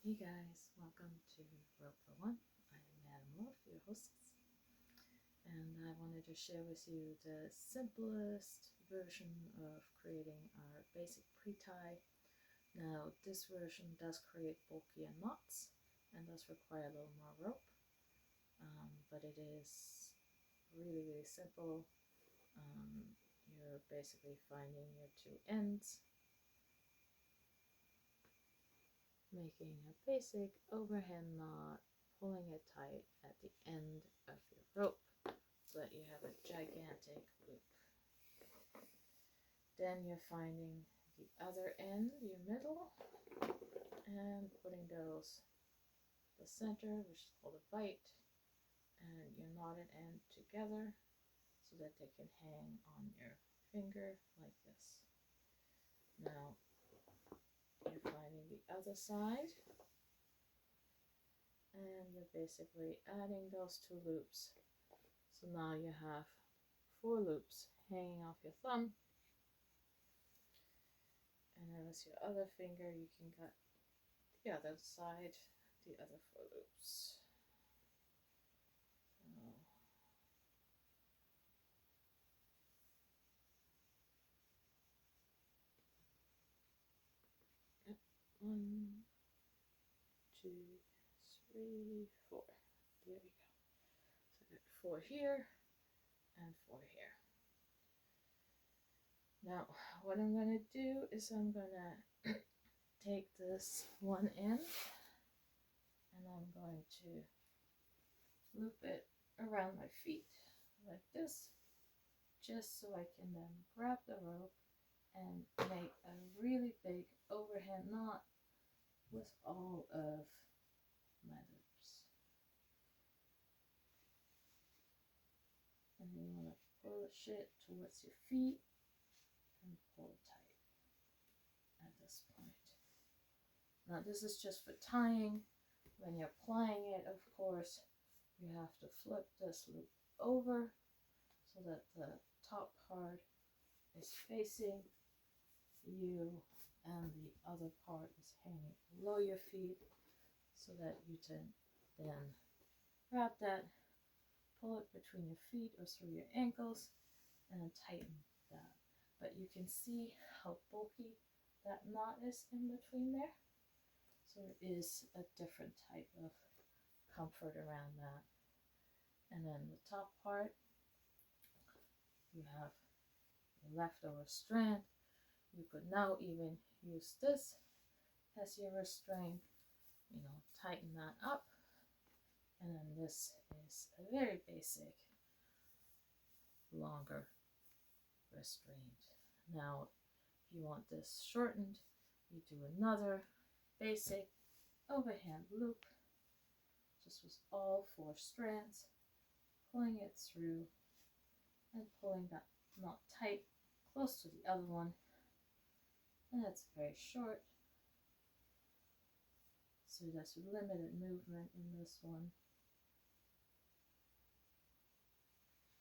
Hey guys, welcome to Rope for One. I'm Madam Love, your hostess, and I wanted to share with you the simplest version of creating our basic pre-tie. Now, this version does create bulkier knots and does require a little more rope, but it is really simple. You're basically finding your two ends, making a basic overhand knot, pulling it tight at the end of your rope so that you have a gigantic loop. Then you're finding the other end, your middle, and putting those the center, which is called a bite, and your knotted end together so that they can hang on your finger like this. Now you're finding the other side, and you're basically adding those two loops. So now you have 4 loops hanging off your thumb, and then with your other finger you can cut the other side, the other 4 loops. So, 1, 2, 3, 4. There we go. So I got 4 here and 4 here. Now what I'm going to do is I'm going to take this one end and I'm going to loop it around my feet like this, just so I can then grab the rope and make a really big overhand knot with all of my loops. And then you want to push it towards your feet and pull it tight at this point. Now this is just for tying. When you're applying it, of course, you have to flip this loop over so that the top part is facing you and the other part is hanging below your feet, so that you can then grab that, pull it between your feet or through your ankles, and then tighten that. But you can see how bulky that knot is in between there. So there is a different type of comfort around that. And then the top part, you have your leftover strand. You could now even use this as your restraint, tighten that up. And then this is a very basic, longer restraint. Now, if you want this shortened, you do another basic overhand loop, just with all 4 strands, pulling it through and pulling that knot tight close to the other one. And it's very short, so there's limited movement in this one.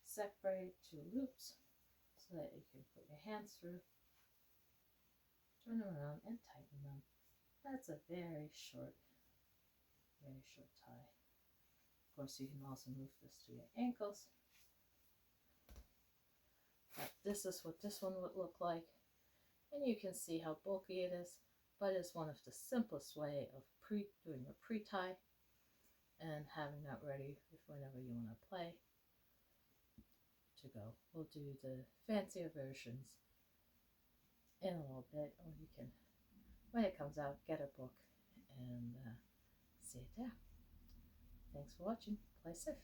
Separate 2 loops so that you can put your hands through, turn them around and tighten them. That's a very short tie. Of course, you can also move this to your ankles. But this is what this one would look like, and you can see how bulky it is, but it's one of the simplest way of doing a pre-tie and having that ready whenever you want to play to go. We'll do the fancier versions in a little bit, or you can, when it comes out, get a book and see it there. Thanks for watching. Play safe.